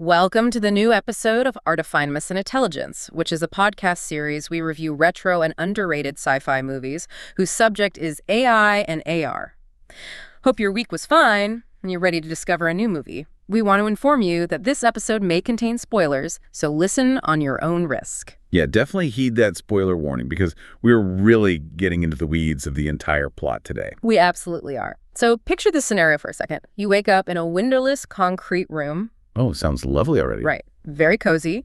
Welcome to the new episode of Artifinements and Intelligence, which is a podcast series we review retro and underrated sci-fi movies whose subject is AI and AR. Hope your week was fine and you're ready to discover a new movie. We want to inform you that this episode may contain spoilers, so listen on your own risk. Yeah, definitely heed that spoiler warning because we're really getting into the weeds of the entire plot today. We absolutely are. So picture this scenario for a second. You wake up in a windowless concrete room. Oh, sounds lovely already. Right. Very cozy.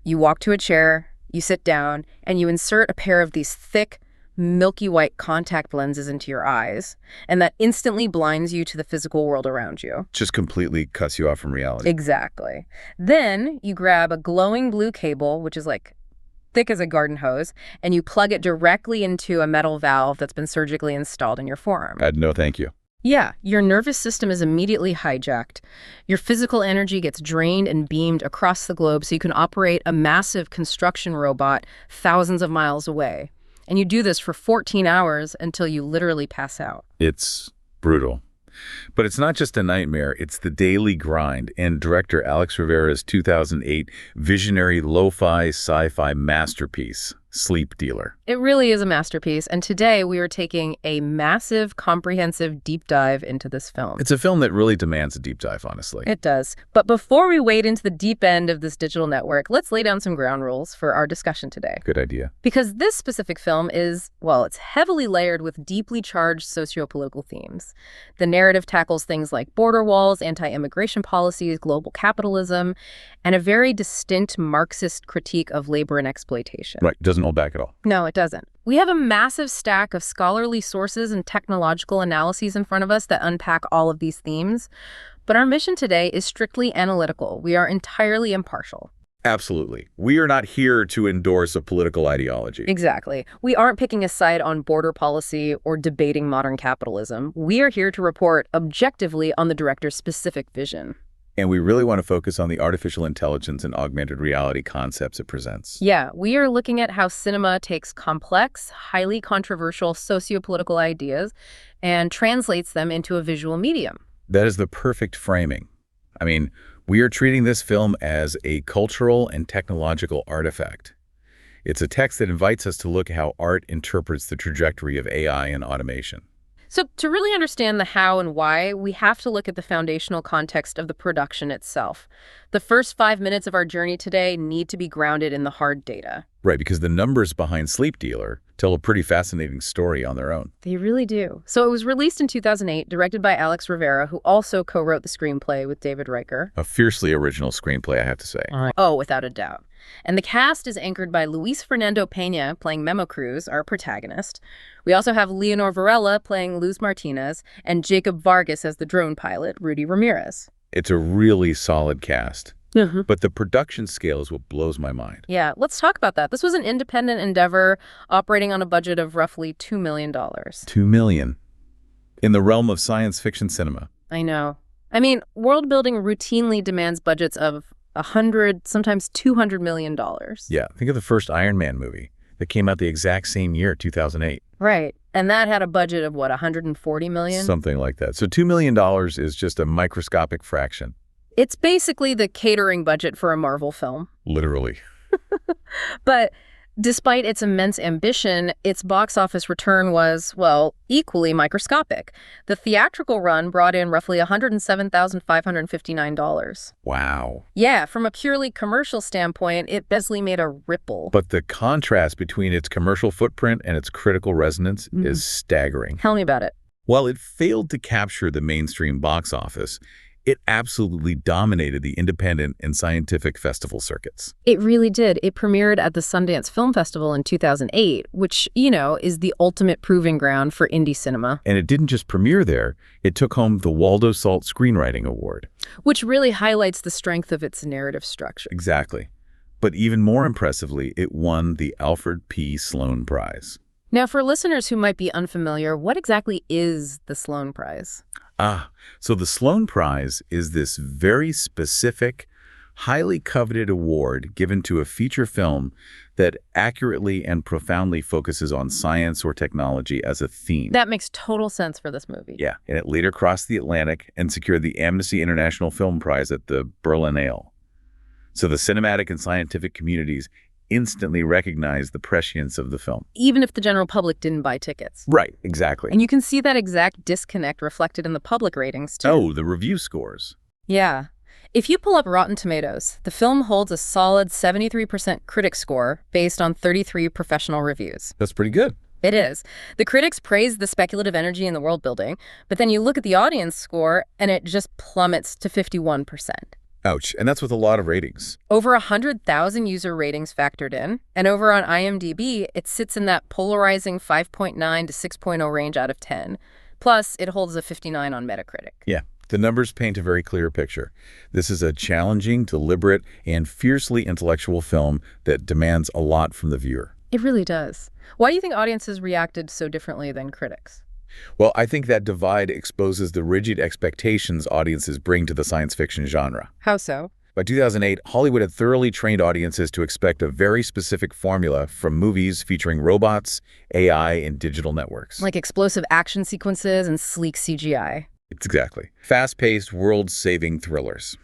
You walk to a chair, you sit down, and you insert a pair of these thick, milky white contact lenses into your eyes, and that instantly blinds you to the physical world around you. Just completely cuts you off from reality. Exactly. Then you grab a glowing blue cable, which is like thick as a garden hose, and you plug it directly into a metal valve that's been surgically installed in your forearm. No, thank you. Yeah, your nervous system is immediately hijacked. Your physical energy gets drained and beamed across the globe so you can operate a massive construction robot thousands of miles away. And you do this for 14 hours until you literally pass out. It's brutal. But it's not just a nightmare, it's the daily grind. And director Alex Rivera's 2008 visionary lo-fi sci-fi masterpiece, Sleep Dealer. It really is a masterpiece, and today we are taking a massive, comprehensive deep dive into this film. It's a film that really demands a deep dive, honestly. It does. But before we wade into the deep end of this digital network, let's lay down some ground rules for our discussion today. Good idea. Because this specific film is, well, it's heavily layered with deeply charged socio-political themes. The narrative tackles things like border walls, anti-immigration policies, global capitalism, and a very distinct Marxist critique of labor and exploitation. Right, doesn't hold back at all. No, it doesn't. We have a massive stack of scholarly sources and technological analyses in front of us that unpack all of these themes. But our mission today is strictly analytical. We are entirely impartial. Absolutely. We are not here to endorse a political ideology. Exactly. We aren't picking a side on border policy or debating modern capitalism. We are here to report objectively on the director's specific vision. And we really want to focus on the artificial intelligence and augmented reality concepts it presents. Yeah, we are looking at how cinema takes complex, highly controversial socio-political ideas and translates them into a visual medium. That is the perfect framing. I mean, we are treating this film as a cultural and technological artifact. It's a text that invites us to look at how art interprets the trajectory of AI and automation. So to really understand the how and why, we have to look at the foundational context of the production itself. The first 5 minutes of our journey today need to be grounded in the hard data. Right, because the numbers behind Sleep Dealer tell a pretty fascinating story on their own. They really do. So it was released in 2008, directed by Alex Rivera, who also co-wrote the screenplay with David Riker. A fiercely original screenplay, I have to say. Oh, without a doubt. And the cast is anchored by Luis Fernando Peña playing Memo Cruz, our protagonist. We also have Leonor Varela playing Luz Martinez, and Jacob Vargas as the drone pilot, Rudy Ramirez. It's a really solid cast. Mm-hmm. But the production scale is what blows my mind. Yeah, let's talk about that. This was an independent endeavor operating on a budget of roughly $2 million. $2 million. In the realm of science fiction cinema. I know. I mean, world building routinely demands budgets of $100, sometimes $200 million. Yeah, think of the first Iron Man movie that came out the exact same year, 2008. Right. And that had a budget of, what, $140 million? Something like that. So $2 million is just a microscopic fraction. It's basically the catering budget for a Marvel film. Literally. But despite its immense ambition, its box office return was, well, equally microscopic. The theatrical run brought in roughly $107,559. Wow. Yeah, from a purely commercial standpoint, it basically made a ripple. But the contrast between its commercial footprint and its critical resonance is staggering. Tell me about it. While it failed to capture the mainstream box office, it absolutely dominated the independent and scientific festival circuits. It really did. It premiered at the Sundance Film Festival in 2008, which, you know, is the ultimate proving ground for indie cinema. And it didn't just premiere there, it took home the Waldo Salt Screenwriting Award. Which really highlights the strength of its narrative structure. Exactly. But even more impressively, it won the Alfred P. Sloan Prize. Now, for listeners who might be unfamiliar, what exactly is the Sloan Prize? So the Sloan Prize is this very specific, highly coveted award given to a feature film that accurately and profoundly focuses on science or technology as a theme. That makes total sense for this movie. Yeah, and it later crossed the Atlantic and secured the Amnesty International Film Prize at the Berlinale. So the cinematic and scientific communities instantly recognize the prescience of the film. Even if the general public didn't buy tickets. Right, exactly. And you can see that exact disconnect reflected in the public ratings, too. Oh, the review scores. Yeah. If you pull up Rotten Tomatoes, the film holds a solid 73% critic score based on 33 professional reviews. That's pretty good. It is. The critics praise the speculative energy in the world building, but then you look at the audience score and it just plummets to 51%. Ouch. And that's with a lot of ratings. Over 100,000 user ratings factored in, and over on IMDb, it sits in that polarizing 5.9 to 6.0 range out of 10. Plus, it holds a 59 on Metacritic. Yeah. The numbers paint a very clear picture. This is a challenging, deliberate, and fiercely intellectual film that demands a lot from the viewer. It really does. Why do you think audiences reacted so differently than critics? Well, I think that divide exposes the rigid expectations audiences bring to the science fiction genre. How so? By 2008, Hollywood had thoroughly trained audiences to expect a very specific formula from movies featuring robots, AI, and digital networks. Like explosive action sequences and sleek CGI. It's exactly. Fast-paced, world-saving thrillers.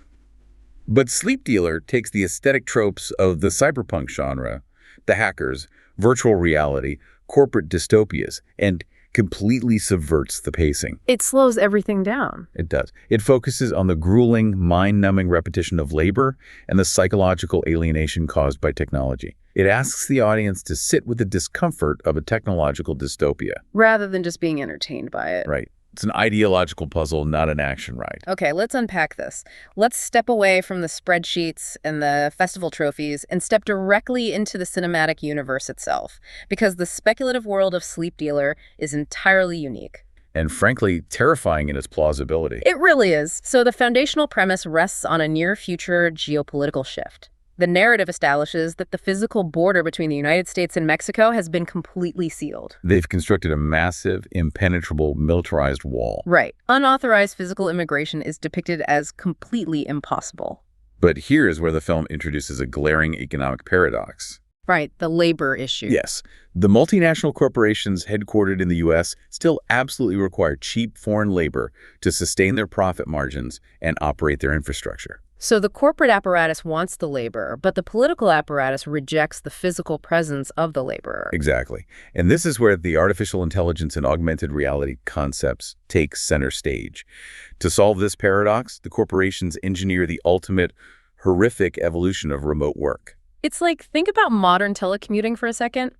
But Sleep Dealer takes the aesthetic tropes of the cyberpunk genre, the hackers, virtual reality, corporate dystopias, and completely subverts the pacing. It slows everything down. It does. It focuses on the grueling, mind-numbing repetition of labor and the psychological alienation caused by technology. It asks the audience to sit with the discomfort of a technological dystopia. Rather than just being entertained by it. Right. It's an ideological puzzle, not an action ride. Okay, let's unpack this. Let's step away from the spreadsheets and the festival trophies and step directly into the cinematic universe itself, because the speculative world of Sleep Dealer is entirely unique. And frankly, terrifying in its plausibility. It really is. So the foundational premise rests on a near-future geopolitical shift. The narrative establishes that the physical border between the United States and Mexico has been completely sealed. They've constructed a massive, impenetrable, militarized wall. Right. Unauthorized physical immigration is depicted as completely impossible. But here is where the film introduces a glaring economic paradox. Right, the labor issue. Yes. The multinational corporations headquartered in the U.S. still absolutely require cheap foreign labor to sustain their profit margins and operate their infrastructure. So the corporate apparatus wants the labor, but the political apparatus rejects the physical presence of the laborer. Exactly. And this is where the artificial intelligence and augmented reality concepts take center stage. To solve this paradox, the corporations engineer the ultimate, horrific evolution of remote work. It's like, think about modern telecommuting for a second.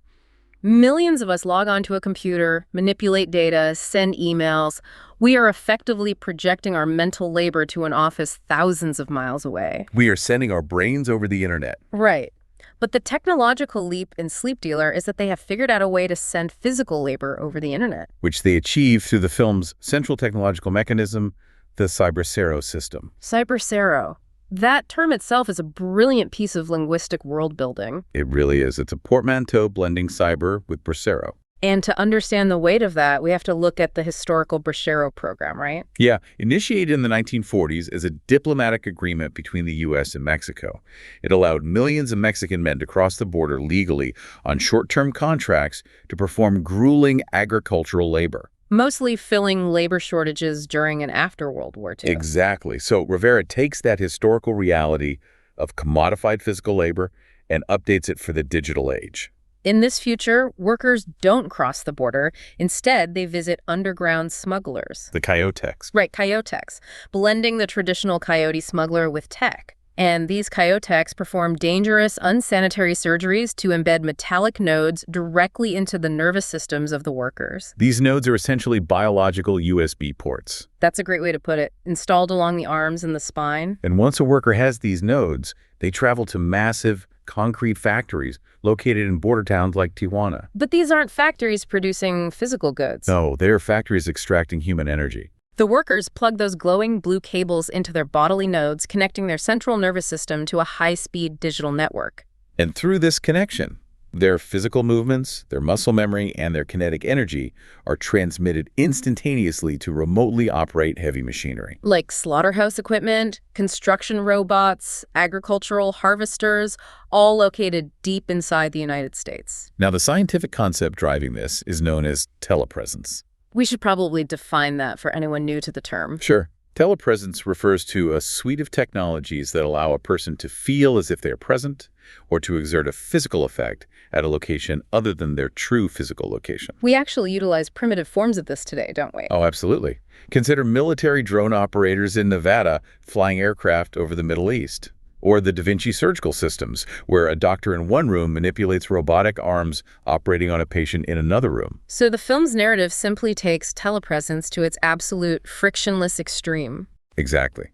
Millions of us log onto a computer, manipulate data, send emails. We are effectively projecting our mental labor to an office thousands of miles away. We are sending our brains over the internet. Right. But the technological leap in Sleep Dealer is that they have figured out a way to send physical labor over the internet. Which they achieve through the film's central technological mechanism, the cybercero system. Cybercero. That term itself is a brilliant piece of linguistic world building. It really is. It's a portmanteau blending cyber with bracero. And to understand the weight of that, we have to look at the historical bracero program, right? Yeah, initiated in the 1940s as a diplomatic agreement between the U.S. and Mexico. It allowed millions of Mexican men to cross the border legally on short-term contracts to perform grueling agricultural labor. Mostly filling labor shortages during and after World War II. Exactly. So Rivera takes that historical reality of commodified physical labor and updates it for the digital age. In this future, workers don't cross the border. Instead, they visit underground smugglers. The coyotecs. Right, coyotecs, blending the traditional coyote smuggler with tech. And these coyotecs perform dangerous, unsanitary surgeries to embed metallic nodes directly into the nervous systems of the workers. These nodes are essentially biological USB ports. That's a great way to put it, installed along the arms and the spine. And once a worker has these nodes, they travel to massive concrete factories located in border towns like Tijuana. But these aren't factories producing physical goods. No, they're factories extracting human energy. The workers plug those glowing blue cables into their bodily nodes, connecting their central nervous system to a high-speed digital network. And through this connection, their physical movements, their muscle memory, and their kinetic energy are transmitted instantaneously to remotely operate heavy machinery. Like slaughterhouse equipment, construction robots, agricultural harvesters, all located deep inside the United States. Now, the scientific concept driving this is known as telepresence. We should probably define that for anyone new to the term. Sure. Telepresence refers to a suite of technologies that allow a person to feel as if they are present or to exert a physical effect at a location other than their true physical location. We actually utilize primitive forms of this today, don't we? Oh, absolutely. Consider military drone operators in Nevada flying aircraft over the Middle East. Or the Da Vinci surgical systems, where a doctor in one room manipulates robotic arms operating on a patient in another room. So the film's narrative simply takes telepresence to its absolute frictionless extreme. Exactly.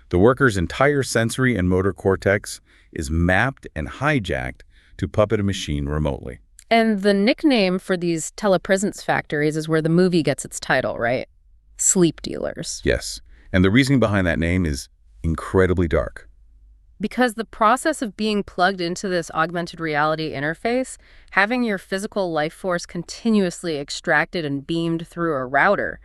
The worker's entire sensory and motor cortex is mapped and hijacked to puppet a machine remotely. And the nickname for these telepresence factories is where the movie gets its title, right? Sleep dealers. Yes. And the reasoning behind that name is incredibly dark. Because the process of being plugged into this augmented reality interface, having your physical life force continuously extracted and beamed through a router,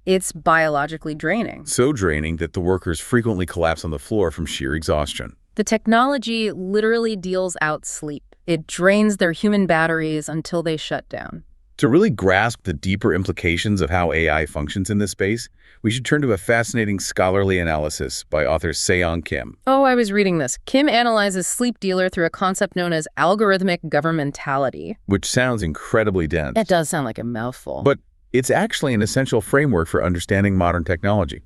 it's biologically draining. So draining that the workers frequently collapse on the floor from sheer exhaustion. The technology literally deals out sleep. It drains their human batteries until they shut down. To really grasp the deeper implications of how AI functions in this space, we should turn to a fascinating scholarly analysis by author Se-Young Kim. Oh, I was reading this. Kim analyzes sleep dealer through a concept known as algorithmic governmentality. Which sounds incredibly dense. It does sound like a mouthful. But it's actually an essential framework for understanding modern technology.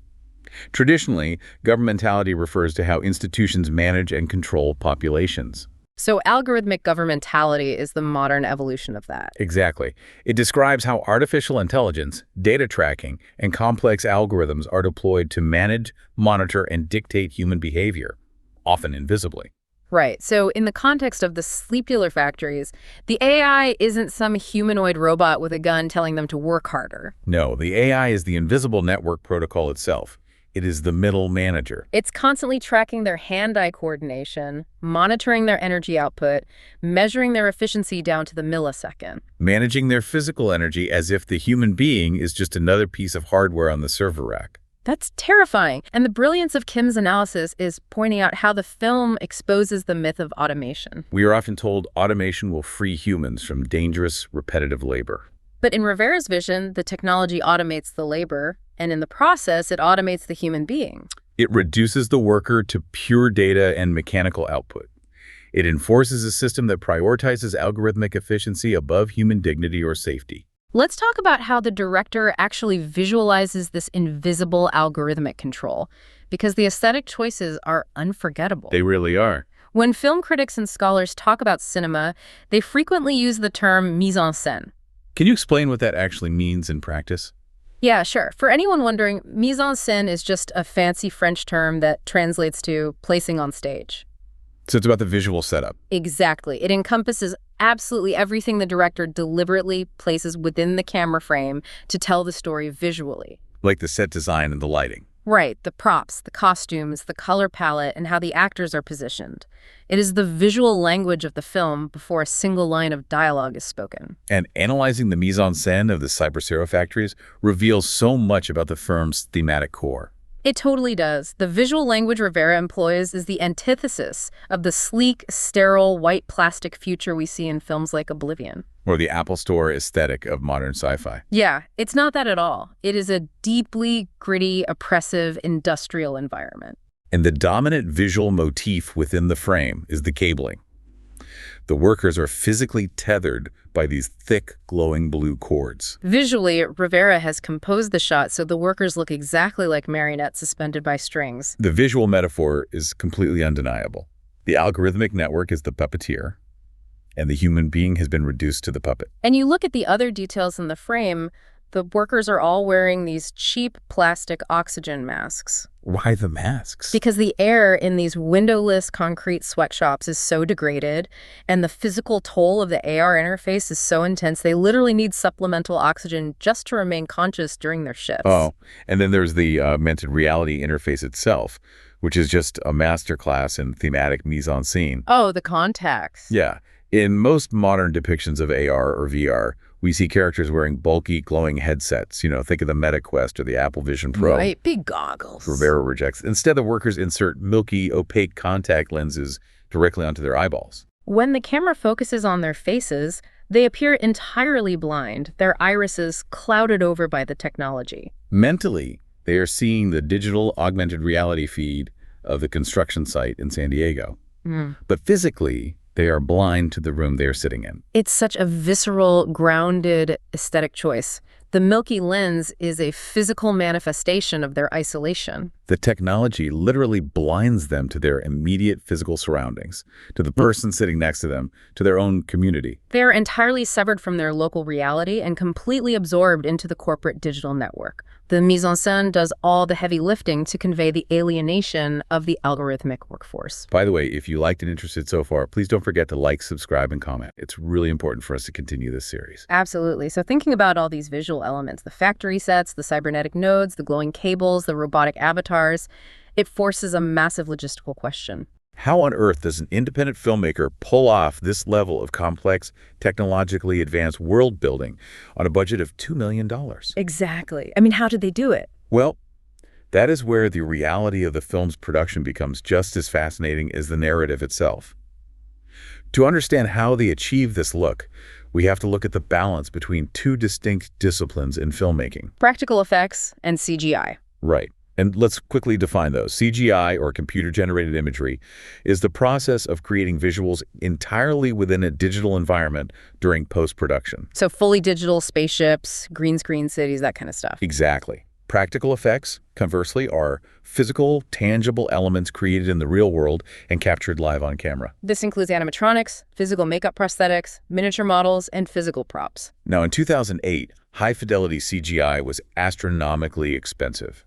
Traditionally, governmentality refers to how institutions manage and control populations. So algorithmic governmentality is the modern evolution of that. Exactly. It describes how artificial intelligence, data tracking, and complex algorithms are deployed to manage, monitor, and dictate human behavior, often invisibly. Right. So in the context of the sleep dealer factories, the AI isn't some humanoid robot with a gun telling them to work harder. No, the AI is the invisible network protocol itself. It is the middle manager. It's constantly tracking their hand-eye coordination, monitoring their energy output, measuring their efficiency down to the millisecond. Managing their physical energy as if the human being is just another piece of hardware on the server rack. That's terrifying. And the brilliance of Kim's analysis is pointing out how the film exposes the myth of automation. We are often told automation will free humans from dangerous, repetitive labor. But in Rivera's vision, the technology automates the labor, and in the process, it automates the human being. It reduces the worker to pure data and mechanical output. It enforces a system that prioritizes algorithmic efficiency above human dignity or safety. Let's talk about how the director actually visualizes this invisible algorithmic control, because the aesthetic choices are unforgettable. They really are. When film critics and scholars talk about cinema, they frequently use the term mise en scène. Can you explain what that actually means in practice? Yeah, sure. For anyone wondering, mise en scène is just a fancy French term that translates to placing on stage. So it's about the visual setup. Exactly. It encompasses absolutely everything the director deliberately places within the camera frame to tell the story visually. Like the set design and the lighting. Right, the props, the costumes, the color palette, and how the actors are positioned. It is the visual language of the film before a single line of dialogue is spoken. And analyzing the mise en scène of the Cybercero factories reveals so much about the firm's thematic core. It totally does. The visual language Rivera employs is the antithesis of the sleek, sterile, white plastic future we see in films like Oblivion. Or the Apple Store aesthetic of modern sci-fi. Yeah, it's not that at all. It is a deeply gritty, oppressive, industrial environment. And the dominant visual motif within the frame is the cabling. The workers are physically tethered by these thick, glowing blue cords. Visually, Rivera has composed the shot so the workers look exactly like marionettes suspended by strings. The visual metaphor is completely undeniable. The algorithmic network is the puppeteer, and the human being has been reduced to the puppet. And you look at the other details in the frame, the workers are all wearing these cheap plastic oxygen masks. Why the masks? Because the air in these windowless concrete sweatshops is so degraded, and the physical toll of the AR interface is so intense, they literally need supplemental oxygen just to remain conscious during their shifts. Oh, and then there's the augmented reality interface itself, which is just a masterclass in thematic mise en scene. Oh, the contacts. Yeah. In most modern depictions of AR or VR, we see characters wearing bulky, glowing headsets. Think of the Meta Quest or the Apple Vision Pro. Right, big goggles. Rivera rejects. Instead, the workers insert milky, opaque contact lenses directly onto their eyeballs. When the camera focuses on their faces, they appear entirely blind, their irises clouded over by the technology. Mentally, They are seeing the digital augmented reality feed of the construction site in San Diego. But physically, they are blind to the room they are sitting in. It's such a visceral, grounded aesthetic choice. The milky lens is a physical manifestation of their isolation. The technology literally blinds them to their immediate physical surroundings, to the person sitting next to them, to their own community. They're entirely severed from their local reality and completely absorbed into the corporate digital network. The mise en scène does all the heavy lifting to convey the alienation of the algorithmic workforce. By the way, if you liked and interested so far, please don't forget to like, subscribe, and comment. It's really important for us to continue this series. Absolutely. So thinking about all these visual elements, the factory sets, the cybernetic nodes, the glowing cables, the robotic avatars, it forces a massive logistical question. How on earth does an independent filmmaker pull off this level of complex, technologically advanced world building on a budget of $2 million? Exactly. I mean, how did they do it? Well, that is where the reality of the film's production becomes just as fascinating as the narrative itself. To understand how they achieve this look, we have to look at the balance between two distinct disciplines in filmmaking. Practical effects and CGI. Right. And let's quickly define those. CGI, or computer-generated imagery, is the process of creating visuals entirely within a digital environment during post-production. So fully digital spaceships, green screen cities, that kind of stuff. Exactly. Practical effects, conversely, are physical, tangible elements created in the real world and captured live on camera. This includes animatronics, physical makeup prosthetics, miniature models, and physical props. Now, in 2008, high-fidelity CGI was astronomically expensive.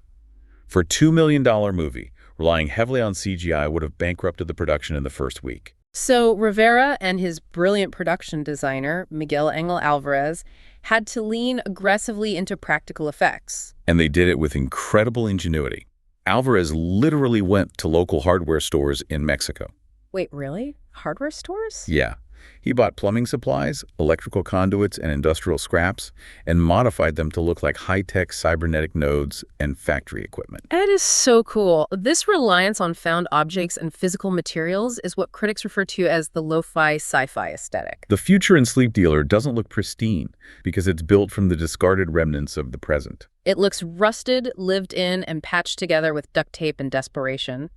For a $2 million movie, relying heavily on CGI would have bankrupted the production in the first week. So Rivera and his brilliant production designer, Miguel Angel Alvarez, had to lean aggressively into practical effects. And they did it with incredible ingenuity. Alvarez literally went to local hardware stores in Mexico. Wait, really? Hardware stores? Yeah. He bought plumbing supplies, electrical conduits, and industrial scraps, and modified them to look like high-tech cybernetic nodes and factory equipment. That is so cool. This reliance on found objects and physical materials is what critics refer to as the lo-fi sci-fi aesthetic. The future in Sleep Dealer doesn't look pristine because it's built from the discarded remnants of the present. It looks rusted, lived in, and patched together with duct tape and desperation,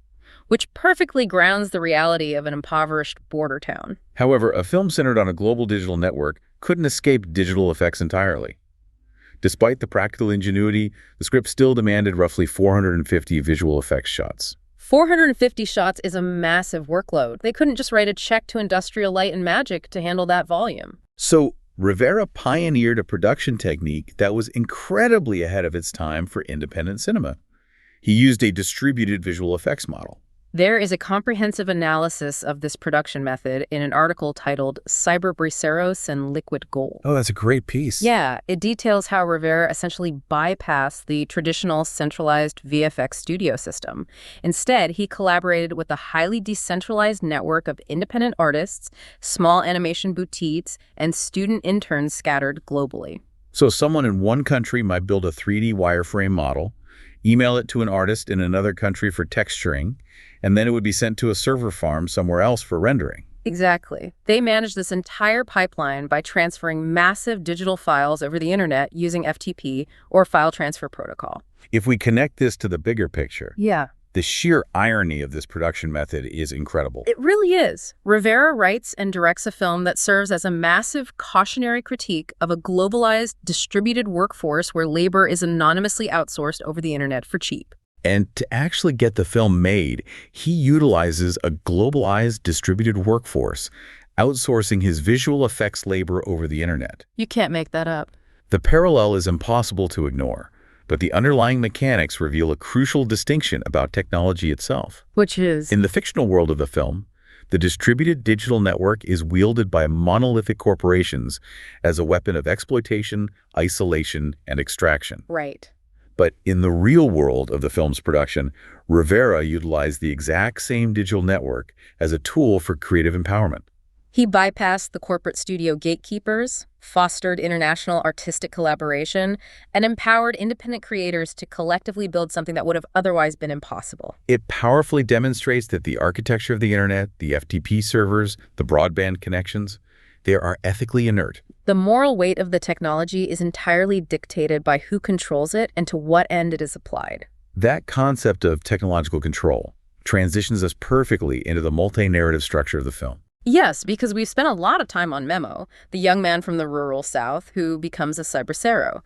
which perfectly grounds the reality of an impoverished border town. However, a film centered on a global digital network couldn't escape digital effects entirely. Despite the practical ingenuity, the script still demanded roughly 450 visual effects shots. 450 shots is a massive workload. They couldn't just write a check to Industrial Light and Magic to handle that volume. So, Rivera pioneered a production technique that was incredibly ahead of its time for independent cinema. He used a distributed visual effects model. There is a comprehensive analysis of this production method in an article titled Cyberbriceros and Liquid Gold. Oh, that's a great piece. Yeah, it details how Rivera essentially bypassed the traditional centralized VFX studio system. Instead, he collaborated with a highly decentralized network of independent artists, small animation boutiques, and student interns scattered globally. So someone in one country might build a 3D wireframe model, email it to an artist in another country for texturing, and then it would be sent to a server farm somewhere else for rendering. Exactly. They managed this entire pipeline by transferring massive digital files over the internet using FTP, or file transfer protocol. If we connect this to the bigger picture, Yeah. the sheer irony of this production method is incredible. It really is. Rivera writes and directs a film that serves as a massive cautionary critique of a globalized, distributed workforce where labor is anonymously outsourced over the internet for cheap. And to actually get the film made, he utilizes a globalized, distributed workforce, outsourcing his visual effects labor over the internet. You can't make that up. The parallel is impossible to ignore, but the underlying mechanics reveal a crucial distinction about technology itself. Which is? In the fictional world of the film, the distributed digital network is wielded by monolithic corporations as a weapon of exploitation, isolation, and extraction. Right. But in the real world of the film's production, Rivera utilized the exact same digital network as a tool for creative empowerment. He bypassed the corporate studio gatekeepers, fostered international artistic collaboration, and empowered independent creators to collectively build something that would have otherwise been impossible. It powerfully demonstrates that the architecture of the internet, the FTP servers, the broadband connections, They are ethically inert. The moral weight of the technology is entirely dictated by who controls it and to what end it is applied. That concept of technological control transitions us perfectly into the multi-narrative structure of the film. Yes, because we've spent a lot of time on Memo, the young man from the rural South who becomes a cybercero.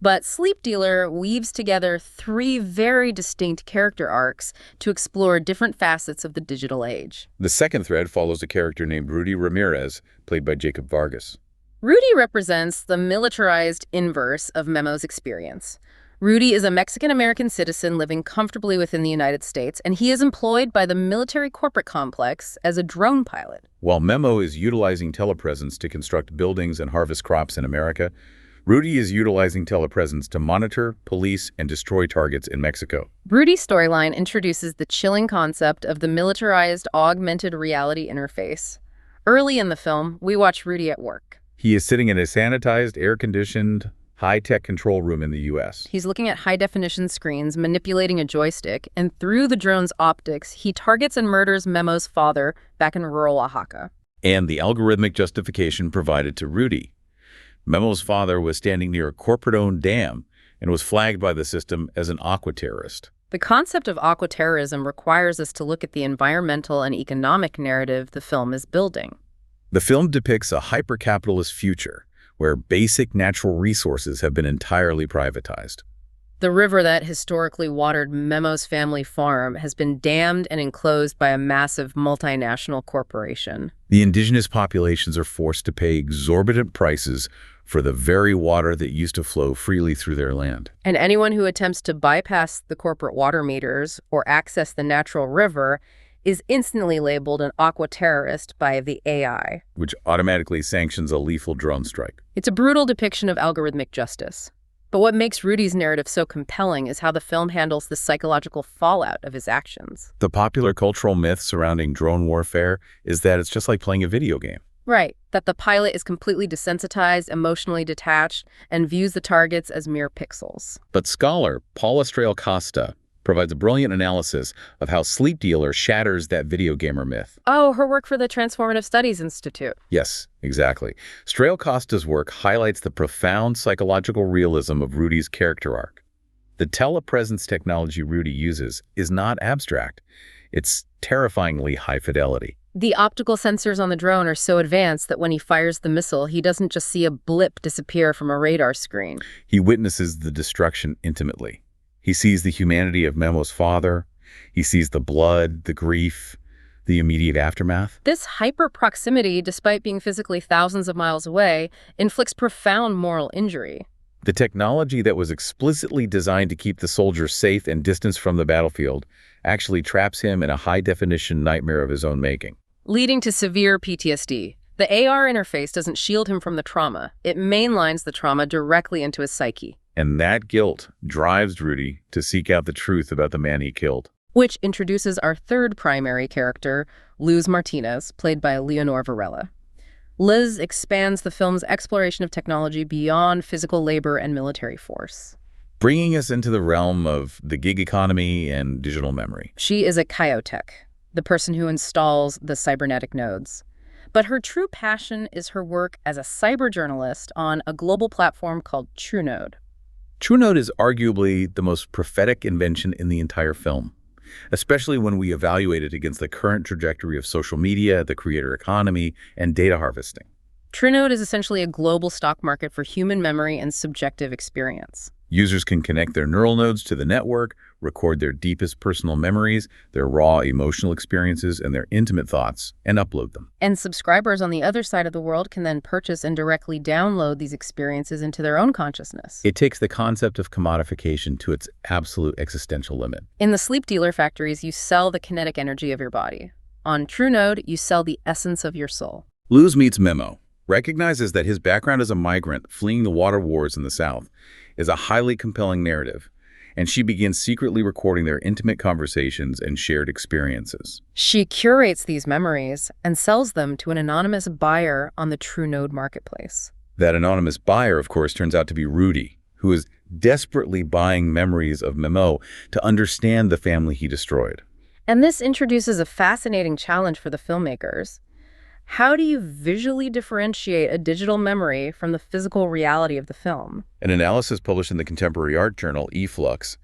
But Sleep Dealer weaves together three very distinct character arcs to explore different facets of the digital age. The second thread follows a character named Rudy Ramirez, played by Jacob Vargas. Rudy represents the militarized inverse of Memo's experience. Rudy is a Mexican-American citizen living comfortably within the United States, and he is employed by the military corporate complex as a drone pilot. While Memo is utilizing telepresence to construct buildings and harvest crops in America, Rudy is utilizing telepresence to monitor, police, and destroy targets in Mexico. Rudy's storyline introduces the chilling concept of the militarized augmented reality interface. Early in the film, we watch Rudy at work. He is sitting in a sanitized, air-conditioned, high-tech control room in the U.S. He's looking at high-definition screens, manipulating a joystick, and through the drone's optics, he targets and murders Memo's father back in rural Oaxaca. And the algorithmic justification provided to Rudy. Memo's father was standing near a corporate-owned dam and was flagged by the system as an aqua terrorist. The concept of aqua terrorism requires us to look at the environmental and economic narrative the film is building. The film depicts a hyper-capitalist future where basic natural resources have been entirely privatized. The river that historically watered Memo's family farm has been dammed and enclosed by a massive multinational corporation. The indigenous populations are forced to pay exorbitant prices for the very water that used to flow freely through their land. And anyone who attempts to bypass the corporate water meters or access the natural river is instantly labeled an aqua terrorist by the AI, which automatically sanctions a lethal drone strike. It's a brutal depiction of algorithmic justice. But what makes Rudy's narrative so compelling is how the film handles the psychological fallout of his actions. The popular cultural myth surrounding drone warfare is that it's just like playing a video game. Right, that the pilot is completely desensitized, emotionally detached, and views the targets as mere pixels. But scholar Paula Strail-Costa provides a brilliant analysis of how Sleep Dealer shatters that video gamer myth. Oh, her work for the Transformative Studies Institute. Yes, exactly. Strail-Costa's work highlights the profound psychological realism of Rudy's character arc. The telepresence technology Rudy uses is not abstract. It's terrifyingly high fidelity. The optical sensors on the drone are so advanced that when he fires the missile, he doesn't just see a blip disappear from a radar screen. He witnesses the destruction intimately. He sees the humanity of Memo's father. He sees the blood, the grief, the immediate aftermath. This hyper-proximity, despite being physically thousands of miles away, inflicts profound moral injury. The technology that was explicitly designed to keep the soldier safe and distanced from the battlefield actually traps him in a high-definition nightmare of his own making, leading to severe PTSD. The AR interface doesn't shield him from the trauma. It mainlines the trauma directly into his psyche. And that guilt drives Rudy to seek out the truth about the man he killed. Which introduces our third primary character, Luz Martinez, played by Leonor Varela. Liz expands the film's exploration of technology beyond physical labor and military force, bringing us into the realm of the gig economy and digital memory. She is a Kyotech, the person who installs the cybernetic nodes. But her true passion is her work as a cyber journalist on a global platform called TrueNode. TrueNode is arguably the most prophetic invention in the entire film, especially when we evaluate it against the current trajectory of social media, the creator economy, and data harvesting. TrueNode is essentially a global stock market for human memory and subjective experience. Users can connect their neural nodes to the network, record their deepest personal memories, their raw emotional experiences, and their intimate thoughts, and upload them. And subscribers on the other side of the world can then purchase and directly download these experiences into their own consciousness. It takes the concept of commodification to its absolute existential limit. In the Sleep Dealer factories, you sell the kinetic energy of your body. On TrueNode, you sell the essence of your soul. Luz meets Memo, recognizes that his background as a migrant fleeing the water wars in the South is a highly compelling narrative, and she begins secretly recording their intimate conversations and shared experiences. She curates these memories and sells them to an anonymous buyer on the TrueNode marketplace. That anonymous buyer, of course, turns out to be Rudy, who is desperately buying memories of Memo to understand the family he destroyed. And this introduces a fascinating challenge for the filmmakers. How do you visually differentiate a digital memory from the physical reality of the film? An analysis published in the contemporary art journal eFlux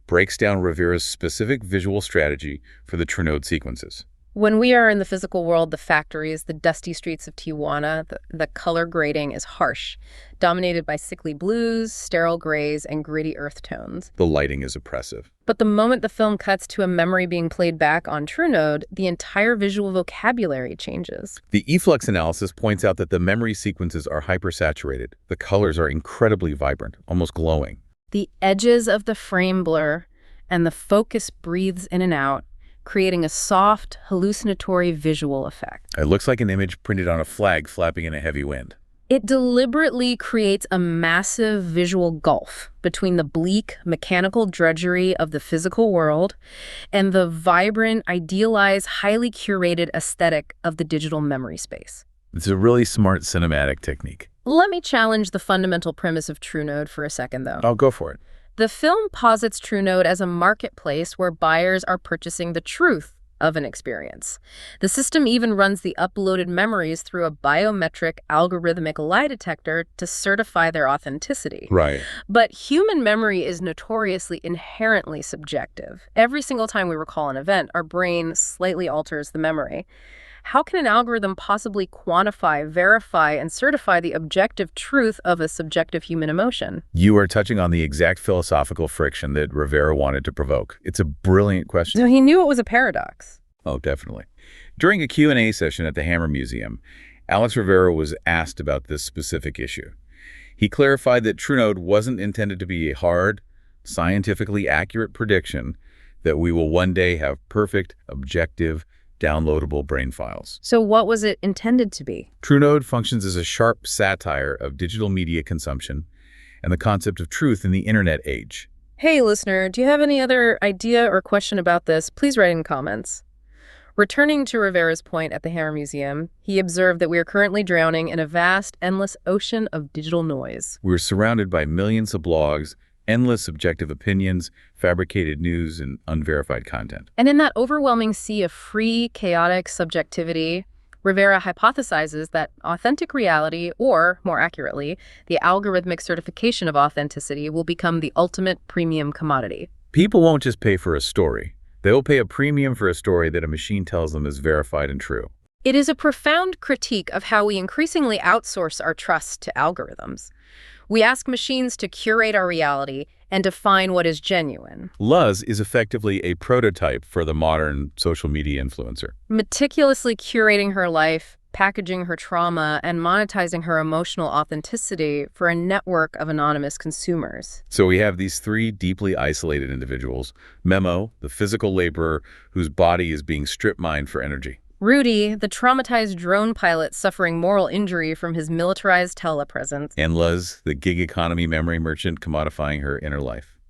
breaks down Rivera's specific visual strategy for the Trinode sequences. When we are in the physical world, the factories, the dusty streets of Tijuana, the color grading is harsh, dominated by sickly blues, sterile grays, and gritty earth tones. The lighting is oppressive. But the moment the film cuts to a memory being played back on TrueNode, the entire visual vocabulary changes. The eFlux analysis points out that the memory sequences are hypersaturated. The colors are incredibly vibrant, almost glowing. The edges of the frame blur, and the focus breathes in and out, creating a soft, hallucinatory visual effect. It looks like an image printed on a flag flapping in a heavy wind. It deliberately creates a massive visual gulf between the bleak, mechanical drudgery of the physical world and the vibrant, idealized, highly curated aesthetic of the digital memory space. It's a really smart cinematic technique. Let me challenge the fundamental premise of TrueNode for a second, though. I'll go for it. The film posits TrueNode as a marketplace where buyers are purchasing the truth of an experience. The system even runs the uploaded memories through a biometric algorithmic lie detector to certify their authenticity. Right. But human memory is notoriously inherently subjective. Every single time we recall an event, our brain slightly alters the memory. How can an algorithm possibly quantify, verify, and certify the objective truth of a subjective human emotion? You are touching on the exact philosophical friction that Rivera wanted to provoke. It's a brilliant question. So he knew it was a paradox. Oh, definitely. During a Q&A session at the Hammer Museum, Alex Rivera was asked about this specific issue. He clarified that TrueNode wasn't intended to be a hard, scientifically accurate prediction that we will one day have perfect, objective, downloadable brain files. So what was it intended to be? TrueNode functions as a sharp satire of digital media consumption and the concept of truth in the internet age. Hey, listener, do you have any other idea or question about this? Please write in comments. Returning to Rivera's point at the Hammer Museum, he observed that we are currently drowning in a vast, endless ocean of digital noise. We're surrounded by millions of blogs, endless subjective opinions, fabricated news, and unverified content. And in that overwhelming sea of free, chaotic subjectivity, Rivera hypothesizes that authentic reality, or more accurately, the algorithmic certification of authenticity, will become the ultimate premium commodity. People won't just pay for a story. They will pay a premium for a story that a machine tells them is verified and true. It is a profound critique of how we increasingly outsource our trust to algorithms. We ask machines to curate our reality and define what is genuine. Luz is effectively a prototype for the modern social media influencer. Meticulously curating her life, packaging her trauma, and monetizing her emotional authenticity for a network of anonymous consumers. So we have these three deeply isolated individuals. Memo, the physical laborer whose body is being strip-mined for energy. Rudy, the traumatized drone pilot suffering moral injury from his militarized telepresence. And Luz, the gig economy memory merchant commodifying her inner life.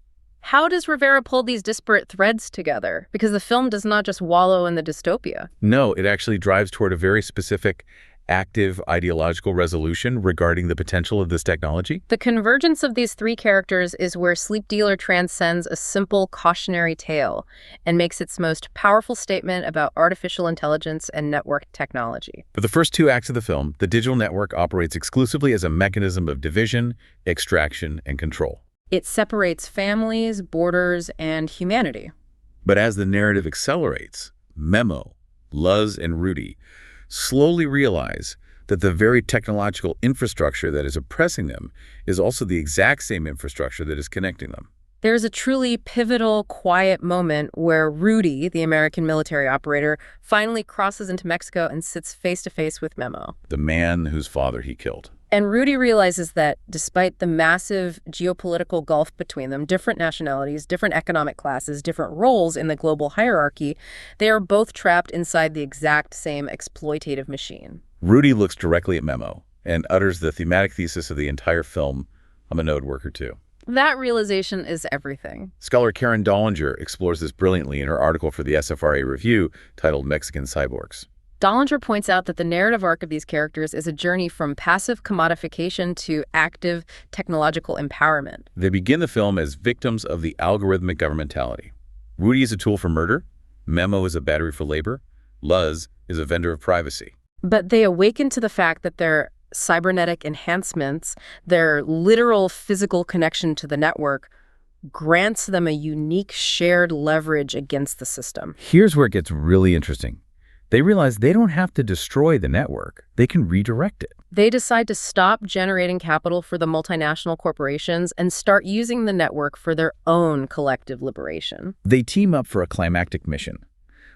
How does Rivera pull these disparate threads together? Because the film does not just wallow in the dystopia. No, it actually drives toward a very specific, active ideological resolution regarding the potential of this technology. The convergence of these three characters is where Sleep Dealer transcends a simple cautionary tale and makes its most powerful statement about artificial intelligence and network technology. For the first two acts of the film, the digital network operates exclusively as a mechanism of division, extraction, and control. It separates families, borders, and humanity. But as the narrative accelerates, Memo, Luz, and Rudy slowly realize that the very technological infrastructure that is oppressing them is also the exact same infrastructure that is connecting them. There's a truly pivotal, quiet moment where Rudy, the American military operator, finally crosses into Mexico and sits face-to-face with Memo, the man whose father he killed. And Rudy realizes that despite the massive geopolitical gulf between them, different nationalities, different economic classes, different roles in the global hierarchy, they are both trapped inside the exact same exploitative machine. Rudy looks directly at Memo and utters the thematic thesis of the entire film, "I'm a node worker too." That realization is everything. Scholar Karen Dollinger explores this brilliantly in her article for the SFRA Review titled Mexican Cyborgs. Dollinger points out that the narrative arc of these characters is a journey from passive commodification to active technological empowerment. They begin the film as victims of the algorithmic governmentality. Rudy is a tool for murder, Memo is a battery for labor, Luz is a vendor of privacy. But they awaken to the fact that their cybernetic enhancements, their literal physical connection to the network, grants them a unique shared leverage against the system. Here's where it gets really interesting. They realize they don't have to destroy the network. They can redirect it. They decide to stop generating capital for the multinational corporations and start using the network for their own collective liberation. They team up for a climactic mission.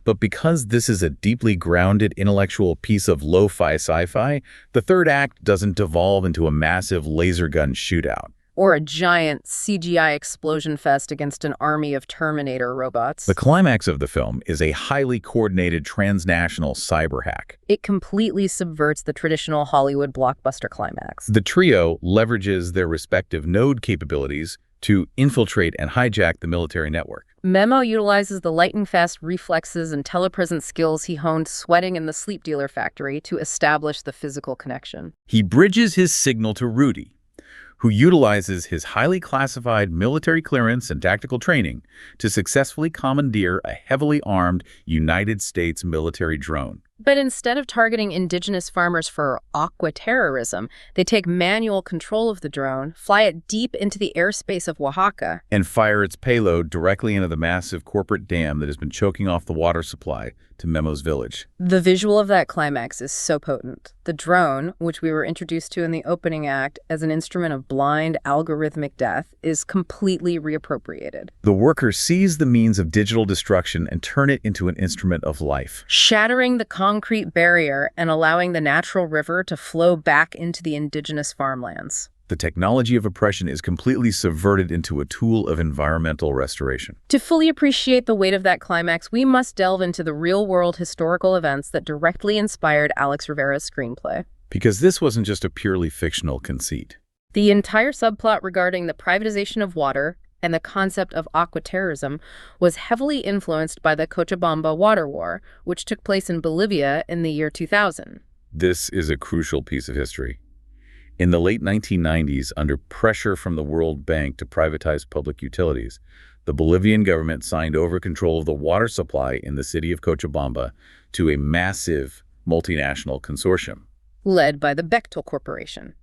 But because this is a deeply grounded intellectual piece of lo-fi sci-fi, the third act doesn't devolve into a massive laser gun shootout. Or a giant CGI explosion fest against an army of Terminator robots. The climax of the film is a highly coordinated transnational cyber hack. It completely subverts the traditional Hollywood blockbuster climax. The trio leverages their respective node capabilities to infiltrate and hijack the military network. Memo utilizes the lightning-fast reflexes and telepresence skills he honed sweating in the sleep dealer factory to establish the physical connection. He bridges his signal to Rudy, who utilizes his highly classified military clearance and tactical training to successfully commandeer a heavily armed United States military drone. But instead of targeting indigenous farmers for aqua terrorism, they take manual control of the drone, fly it deep into the airspace of Oaxaca, and fire its payload directly into the massive corporate dam that has been choking off the water supply to Memo's village. The visual of that climax is so potent. The drone, which we were introduced to in the opening act as an instrument of blind, algorithmic death, is completely reappropriated. The worker seize the means of digital destruction and turn it into an instrument of life, shattering the concrete barrier and allowing the natural river to flow back into the indigenous farmlands. The technology of oppression is completely subverted into a tool of environmental restoration. To fully appreciate the weight of that climax, we must delve into the real-world historical events that directly inspired Alex Rivera's screenplay. Because this wasn't just a purely fictional conceit. The entire subplot regarding the privatization of water and the concept of aquaterrorism was heavily influenced by the Cochabamba water war, which took place in Bolivia in the year 2000. This is a crucial piece of history. In the late 1990s, under pressure from the World Bank to privatize public utilities, the Bolivian government signed over control of the water supply in the city of Cochabamba to a massive multinational consortium, led by the Bechtel Corporation.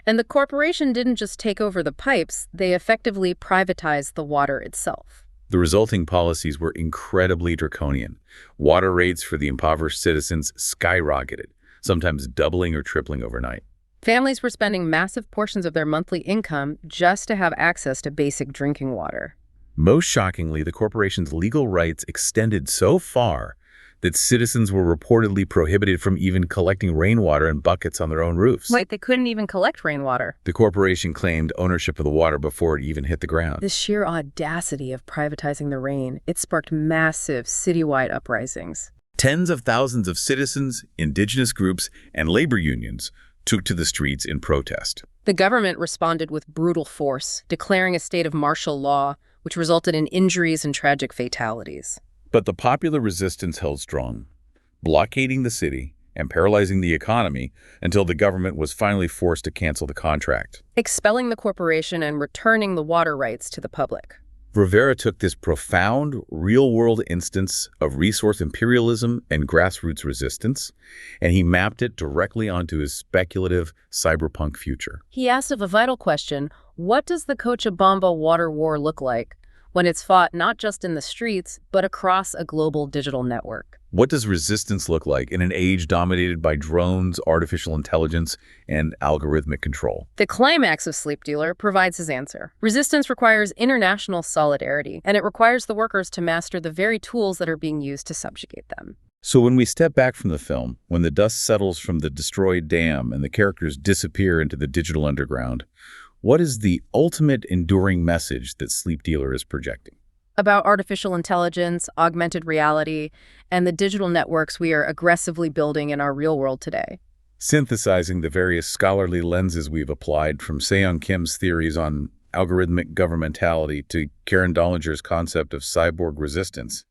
And the corporation didn't just take over the pipes, they effectively privatized the water itself. The resulting policies were incredibly draconian. Water rates for the impoverished citizens skyrocketed, sometimes doubling or tripling overnight. Families were spending massive portions of their monthly income just to have access to basic drinking water. Most shockingly, the corporation's legal rights extended so far that citizens were reportedly prohibited from even collecting rainwater in buckets on their own roofs. Wait, they couldn't even collect rainwater. The corporation claimed ownership of the water before it even hit the ground. The sheer audacity of privatizing the rain, it sparked massive citywide uprisings. Tens of thousands of citizens, indigenous groups, and labor unions took to the streets in protest. The government responded with brutal force, declaring a state of martial law, which resulted in injuries and tragic fatalities. But the popular resistance held strong, blockading the city and paralyzing the economy until the government was finally forced to cancel the contract, expelling the corporation and returning the water rights to the public. Rivera took this profound, real-world instance of resource imperialism and grassroots resistance, and he mapped it directly onto his speculative cyberpunk future. He asked a vital question: what does the Cochabamba water war look like when it's fought not just in the streets, but across a global digital network? What does resistance look like in an age dominated by drones, artificial intelligence, and algorithmic control? The climax of Sleep Dealer provides his answer. Resistance requires international solidarity, and it requires the workers to master the very tools that are being used to subjugate them. So when we step back from the film, when the dust settles from the destroyed dam and the characters disappear into the digital underground, what is the ultimate enduring message that Sleep Dealer is projecting? About artificial intelligence, augmented reality, and the digital networks we are aggressively building in our real world today. Synthesizing the various scholarly lenses we've applied, from Seong Kim's theories on algorithmic governmentality to Karen Dollinger's concept of cyborg resistance,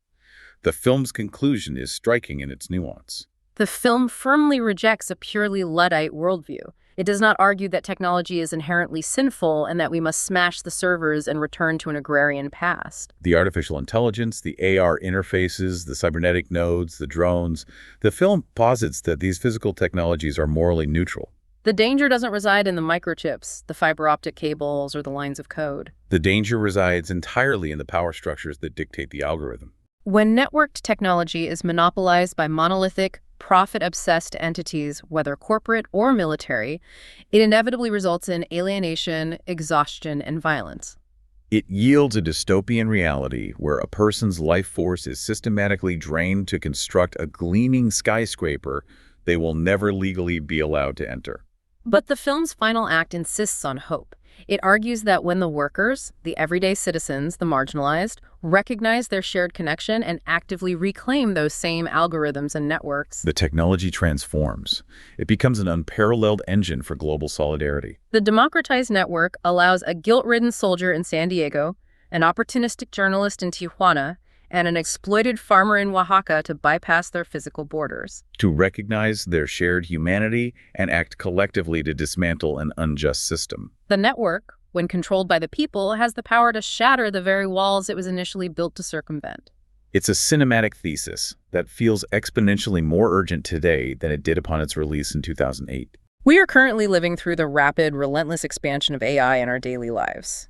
the film's conclusion is striking in its nuance. The film firmly rejects a purely Luddite worldview. It does not argue that technology is inherently sinful and that we must smash the servers and return to an agrarian past. The artificial intelligence, the AR interfaces, the cybernetic nodes, the drones, the film posits that these physical technologies are morally neutral. The danger doesn't reside in the microchips, the fiber optic cables, or the lines of code. The danger resides entirely in the power structures that dictate the algorithm. When networked technology is monopolized by monolithic, profit-obsessed entities, whether corporate or military, it inevitably results in alienation, exhaustion, and violence. It yields a dystopian reality where a person's life force is systematically drained to construct a gleaming skyscraper they will never legally be allowed to enter. But the film's final act insists on hope. It argues that when the workers, the everyday citizens, the marginalized, recognize their shared connection and actively reclaim those same algorithms and networks, the technology transforms. It becomes an unparalleled engine for global solidarity. the democratized network allows a guilt-ridden soldier in San Diego, an opportunistic journalist in Tijuana, and an exploited farmer in Oaxaca to bypass their physical borders. To recognize their shared humanity and act collectively to dismantle an unjust system. The network, when controlled by the people, has the power to shatter the very walls it was initially built to circumvent. It's a cinematic thesis that feels exponentially more urgent today than it did upon its release in 2008. We are currently living through the rapid, relentless expansion of AI in our daily lives.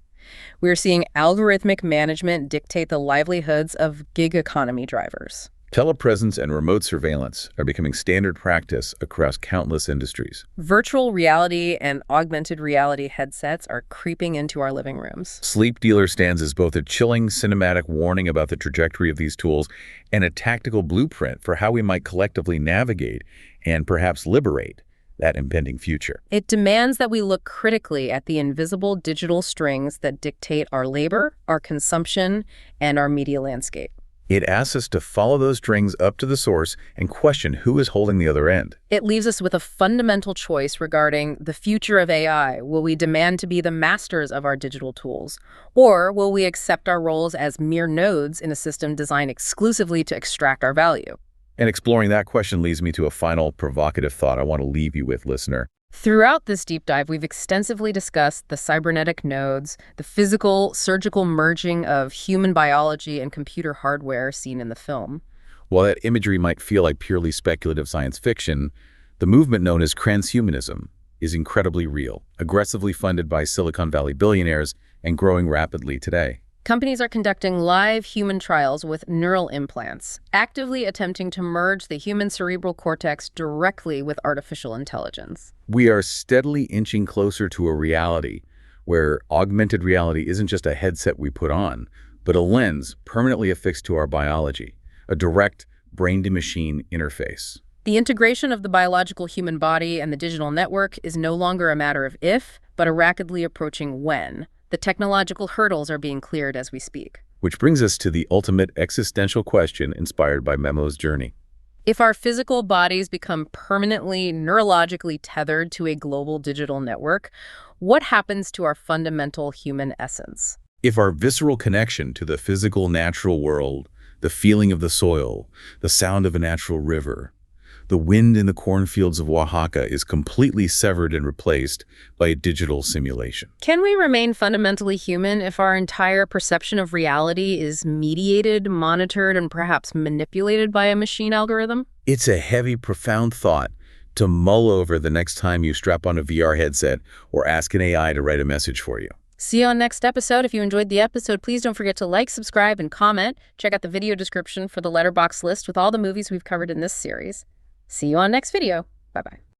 We are seeing algorithmic management dictate the livelihoods of gig economy drivers. Telepresence and remote surveillance are becoming standard practice across countless industries. Virtual reality and augmented reality headsets are creeping into our living rooms. Sleep Dealer stands as both a chilling cinematic warning about the trajectory of these tools and a tactical blueprint for how we might collectively navigate and perhaps liberate that impending future. It demands that we look critically at the invisible digital strings that dictate our labor, our consumption, and our media landscape. It asks us to follow those strings up to the source and question who is holding the other end. It leaves us with a fundamental choice regarding the future of AI. Will we demand to be the masters of our digital tools? Or will we accept our roles as mere nodes in a system designed exclusively to extract our value? And exploring that question leads me to a final provocative thought I want to leave you with, listener. Throughout this deep dive, we've extensively discussed the cybernetic nodes, the physical, surgical merging of human biology and computer hardware seen in the film. While that imagery might feel like purely speculative science fiction, the movement known as transhumanism is incredibly real, aggressively funded by Silicon Valley billionaires and growing rapidly today. Companies are conducting live human trials with neural implants, actively attempting to merge the human cerebral cortex directly with artificial intelligence. We are steadily inching closer to a reality where augmented reality isn't just a headset we put on, but a lens permanently affixed to our biology, a direct brain-to-machine interface. The integration of the biological human body and the digital network is no longer a matter of if, but a rapidly approaching when. The technological hurdles are being cleared as we speak. Which brings us to the ultimate existential question inspired by Memo's journey. If our physical bodies become permanently neurologically tethered to a global digital network, what happens to our fundamental human essence? If our visceral connection to the physical natural world, the feeling of the soil, the sound of a natural river, the wind in the cornfields of Oaxaca is completely severed and replaced by a digital simulation. Can we remain fundamentally human if our entire perception of reality is mediated, monitored, and perhaps manipulated by a machine algorithm? It's a heavy, profound thought to mull over the next time you strap on a VR headset or ask an AI to write a message for you. See you on next episode. If you enjoyed the episode, please don't forget to like, subscribe, and comment. Check out the video description for the letterbox list with all the movies we've covered in this series. See you on next video. Bye-bye.